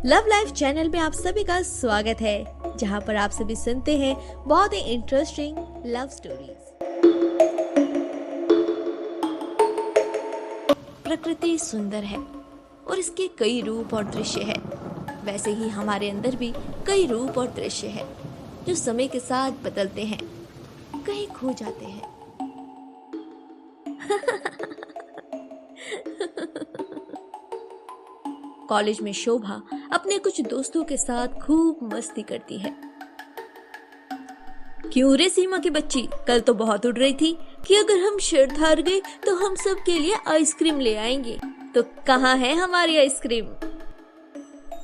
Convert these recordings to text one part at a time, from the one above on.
Love life channel में आप सभी का स्वागत है, जहां पर आप सभी सुनते हैं बहुत ही इंटरेस्टिंग लव स्टोरीज। प्रकृति सुंदर है और इसके कई रूप और दृश्य है। वैसे ही हमारे अंदर भी कई रूप और दृश्य है जो समय के साथ बदलते हैं, कहीं खो जाते हैं। कॉलेज में शोभा अपने कुछ दोस्तों के साथ खूब मस्ती करती है। क्यों रे सीमा की बच्ची, कल तो बहुत उड़ रही थी कि अगर हम शर्त हार गए तो हम सब के लिए आइसक्रीम ले आएंगे। तो कहाँ है हमारी आइसक्रीम?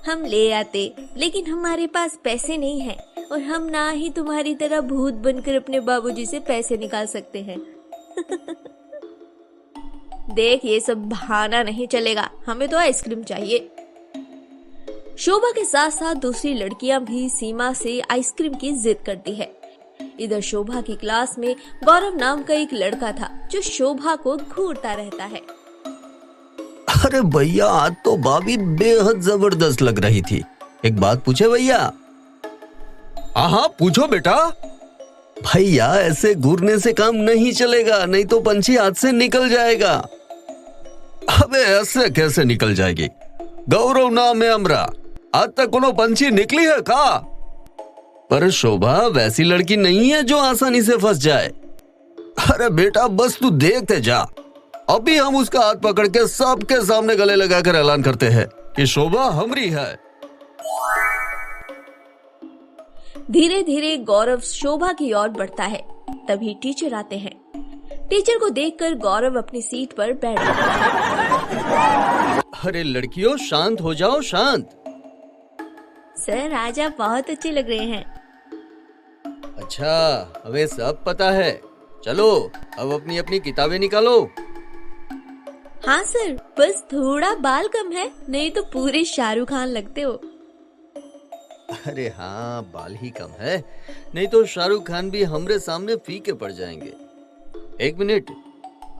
हम ले आते, लेकिन हमारे पास पैसे नहीं हैं और हम ना ही तुम्हारी तरह भूत बनकर अपने बाबूजी से पैसे निकाल सकते हैं। देख, ये सब बहाना नहीं चलेगा, हमें तो आइसक्रीम चाहिए। शोभा के साथ साथ दूसरी लड़कियां भी सीमा से आइसक्रीम की जिद करती है। इधर शोभा की क्लास में गौरव नाम का एक लड़का था जो शोभा को घूरता रहता है। अरे भैया, आज तो भाभी बेहद जबरदस्त लग रही थी। एक बात पूछे भैया? हाँ, पूछो बेटा। भैया, ऐसे घूरने से काम नहीं चलेगा, नहीं तो पंछी हाथ से निकल जाएगा। अबे ऐसे कैसे निकल जाएगी? गौरव नाम है हमरा, आज तक कोनो पंछी निकली है का? पर शोभा वैसी लड़की नहीं है जो आसानी से फंस जाए। अरे बेटा, बस तू देखते जा। अभी हम उसका हाथ पकड़ के सबके सामने गले लगाकर ऐलान करते हैं कि शोभा हमरी है। धीरे धीरे गौरव शोभा की ओर बढ़ता है। तभी टीचर आते हैं। टीचर को देखकर गौरव अपनी सीट पर बैठ जाता है। अरे लड़कियों, शांत हो जाओ, शांत। सर, आज आप बहुत अच्छे लग रहे हैं। अच्छा, हमें सब पता है। चलो अब अपनी अपनी किताबें निकालो। हाँ सर, बस थोड़ा बाल कम है, नहीं तो पूरे शाहरुख खान लगते हो। अरे हाँ, बाल ही कम है, नहीं तो शाहरुख खान भी हमरे सामने फीके पड़ जाएंगे। एक मिनट,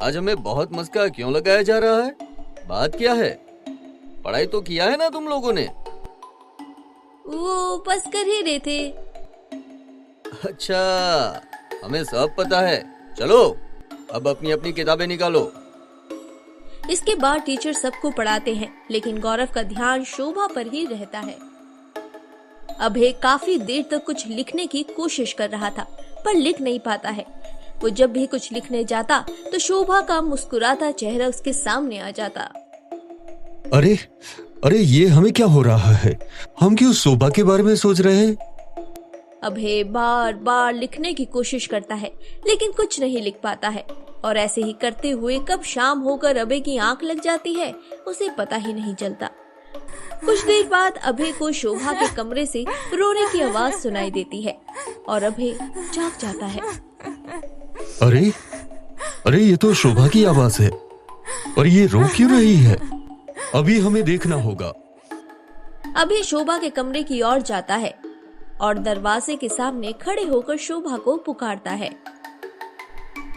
आज हमें बहुत मस्का क्यों लगाया जा रहा है? बात क्या है? पढ़ाई तो किया है ना तुम लोगों ने? वो बस कर ही रहे थे। अच्छा, हमें सब पता है। चलो अब अपनी अपनी किताबें निकालो। इसके बाद टीचर सबको पढ़ाते हैं, लेकिन गौरव का ध्यान शोभा पर ही रहता है। अभय काफी देर तक कुछ लिखने की कोशिश कर रहा था, पर लिख नहीं पाता है। वो जब भी कुछ लिखने जाता तो शोभा का मुस्कुराता चेहरा उसके सामने आ जाता। अरे अरे, ये हमें क्या हो रहा है? हम क्यों शोभा के बारे में सोच रहे हैं? अभय बार बार लिखने की कोशिश करता है, लेकिन कुछ नहीं लिख पाता है। और ऐसे ही करते हुए कब शाम होकर अभय की आंख लग जाती है, उसे पता ही नहीं चलता। कुछ देर बाद अभय को शोभा के कमरे से रोने की आवाज सुनाई देती है और अभय जाग जाता है। अरे अरे, ये तो शोभा की आवाज है। और ये रो क्यों रही है? अभी हमें देखना होगा। अभय शोभा के कमरे की ओर जाता है और दरवाजे के सामने खड़े होकर शोभा को पुकारता है।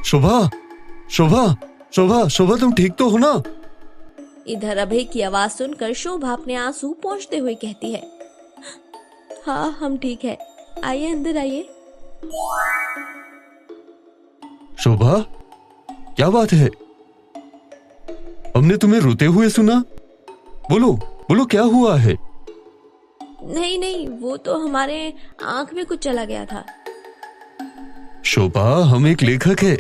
शोभा, शोभा, शोभा, शोभा, तुम ठीक तो हो ना? इधर अभय की आवाज सुनकर शोभा अपने आंसू पोंछते हुए कहती है, हाँ हम ठीक है, आइए अंदर आइए। शोभा, क्या बात है? हमने तुम्हें रोते हुए सुना। बोलो बोलो, क्या हुआ है? नहीं नहीं, वो तो हमारे आंख में कुछ चला गया था। शोभा, हम एक लेखक है।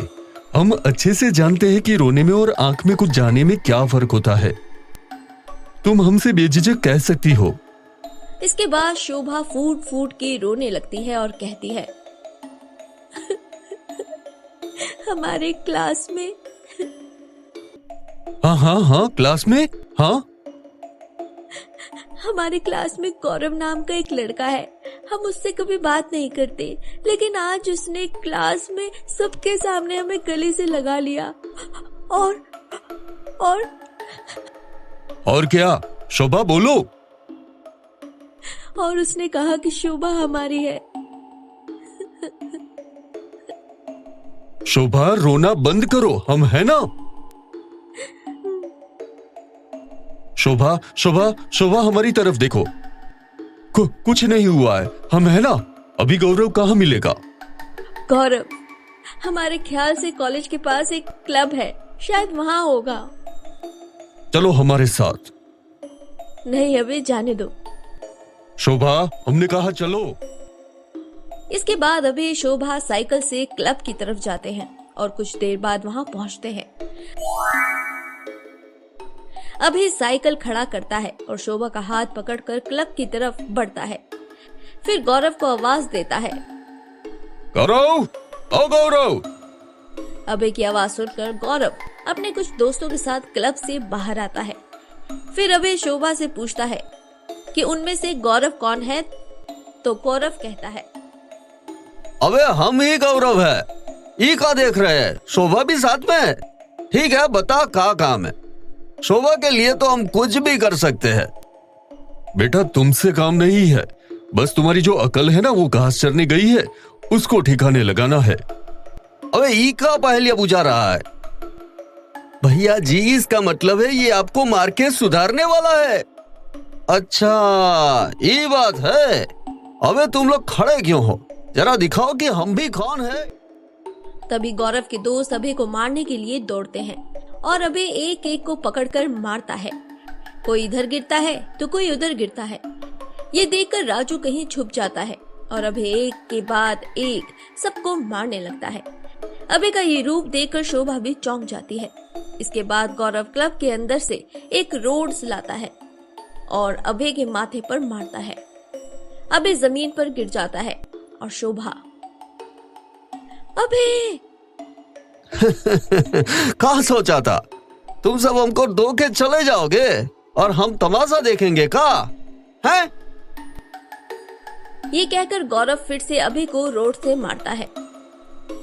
हम अच्छे से जानते हैं कि रोने में और आंख में कुछ जाने में क्या फर्क होता है। तुम हमसे बेझिझक कह सकती हो। इसके बाद शोभा फूट फूट के रोने लगती है और कहती है, हमारे क्लास में। हाँ हाँ हाँ, क्लास में? हाँ, हमारे क्लास में गौरव नाम का एक लड़का है। हम उससे कभी बात नहीं करते, लेकिन आज उसने क्लास में सबके सामने हमें गले से लगा लिया। और और क्या? शोभा बोलो। और उसने कहा कि शोभा हमारी है। शोभा, रोना बंद करो, हम है ना? शोभा, शोभा, शोभा, हमारी तरफ देखो। कुछ नहीं हुआ है, हम है ना। अभी गौरव कहाँ मिलेगा? गौरव, हमारे ख्याल से कॉलेज के पास एक क्लब है, शायद वहाँ होगा। चलो हमारे साथ। नहीं, अभी जाने दो। शोभा, हमने कहा चलो। इसके बाद अभी शोभा साइकिल से क्लब की तरफ जाते हैं और कुछ देर बाद वहां पहुंचते हैं। अभी साइकिल खड़ा करता है और शोभा का हाथ पकड़कर क्लब की तरफ बढ़ता है। फिर गौरव को आवाज देता है, गौरव, ओ गौरव। अभय की आवाज सुनकर गौरव अपने कुछ दोस्तों के साथ क्लब से बाहर आता है। फिर अभय शोभा से पूछता है कि उनमें से गौरव कौन है, तो गौरव कहता है, अबे हम ही गौरव है। ये का देख रहे हैं, शोभा भी साथ में है। ठीक है, बता क्या काम है। शोभा के लिए तो हम कुछ भी कर सकते हैं। बेटा, तुमसे काम नहीं है, बस तुम्हारी जो अकल है ना वो घास चरने गई है, उसको ठिकाने लगाना है। अबे ई का पहले बुझा रहा है। भैया जी, इसका मतलब है ये आपको मार के सुधारने वाला है। अच्छा, ये बात है। अबे तुम लोग खड़े क्यों हो? जरा दिखाओ कि हम भी कौन है। तभी गौरव के दोस्त अभय को मारने के लिए दौड़ते हैं और अभय एक एक को पकड़कर मारता है। कोई इधर गिरता है तो कोई उधर गिरता है। ये देखकर राजू कहीं छुप जाता है और अभय एक के बाद एक सबको मारने लगता है। अभय का ये रूप देखकर शोभा भी चौंक जाती है। इसके बाद गौरव क्लब के अंदर से एक रोड्स लाता है और अभय के माथे पर मारता है। अभय जमीन पर गिर जाता है और शोभा, अभय। कहा सोचा था तुम सब हमको दो के चले जाओगे और हम तमाशा देखेंगे का है? ये कहकर गौरव फिर से अभय को रोड से मारता है।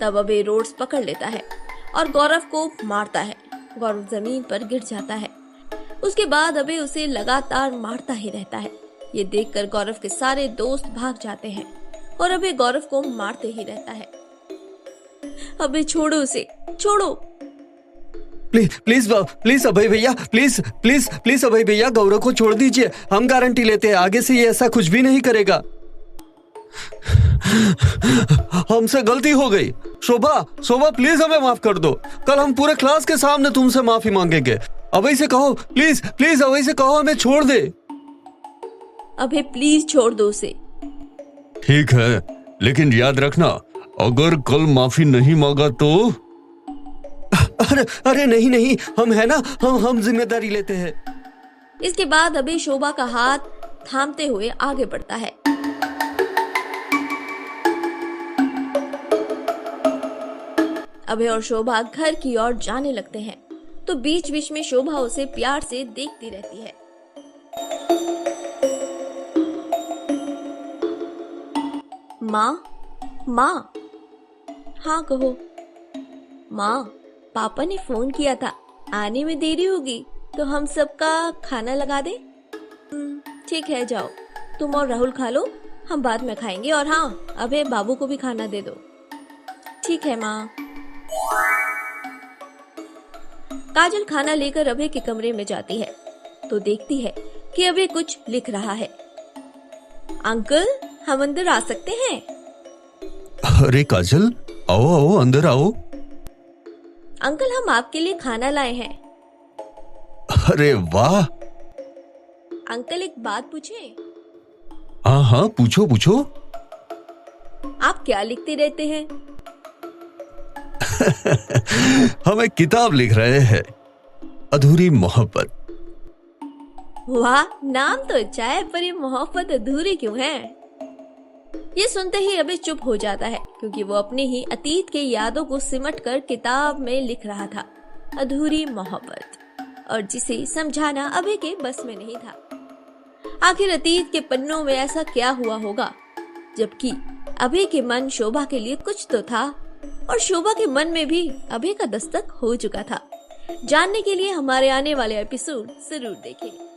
तब अभय रोड्स पकड़ लेता है और गौरव को मारता है। गौरव जमीन पर गिर जाता है। उसके बाद अभय उसे लगातार मारता ही रहता है। ये देखकर गौरव के सारे दोस्त भाग जाते हैं और अभय गौरव को मारते ही रहता है। अभय छोड़ो उसे, छोड़ो। प्लीज प्लीज प्लीज अभय भैया, प्लीज प्लीज प्लीज अभय भैया, गौरव को छोड़ दीजिए। हम गारंटी लेते हैं आगे से ये ऐसा कुछ भी नहीं करेगा। हमसे गलती हो गई। शोभा, शोभा प्लीज हमें माफ कर दो। कल हम पूरे क्लास के सामने तुमसे माफी मांगेंगे। अभय से कहो, प्लीज प्लीज अभय से कहो हमें छोड़ दे। अभय प्लीज छोड़ दो उसे। ठीक है, लेकिन याद रखना, अगर कल माफी नहीं मांगा तो। अरे अरे नहीं नहीं, हम है ना, हम जिम्मेदारी लेते हैं। इसके बाद अभय शोभा का हाथ थामते हुए आगे बढ़ता है। अभय और शोभा घर की ओर जाने लगते हैं तो बीच बीच में शोभा उसे प्यार से देखती रहती है। माँ, माँ। हाँ कहो। माँ, पापा ने फोन किया था, आने में देरी होगी तो हम सबका खाना लगा दे। ठीक है, जाओ तुम और राहुल खा लो, हम बाद में खाएंगे। और हाँ, अभय बाबू को भी खाना दे दो। ठीक है माँ। काजल खाना लेकर अभय के कमरे में जाती है तो देखती है कि अभय कुछ लिख रहा है। अंकल, हम अंदर आ सकते हैं? अरे काजल, आओ आओ, अंदर आओ। अंकल, हम आपके लिए खाना लाए हैं। अरे वाह। अंकल, एक बात पूछें? हाँ हाँ, पूछो पूछो। आप क्या लिखते रहते हैं? हम एक किताब लिख रहे हैं, अधूरी मोहब्बत। वाह, नाम तो अच्छा है, पर ये मोहब्बत अधूरी क्यों है? ये सुनते ही अभय चुप हो जाता है क्योंकि वो अपने ही अतीत के यादों को सिमट कर किताब में लिख रहा था, अधूरी मोहब्बत, और जिसे समझाना अभय के बस में नहीं था। आखिर अतीत के पन्नों में ऐसा क्या हुआ होगा, जबकि अभय के मन शोभा के लिए कुछ तो था और शोभा के मन में भी अभय का दस्तक हो चुका था। जानने के लिए हमारे आने वाले एपिसोड जरूर देखें।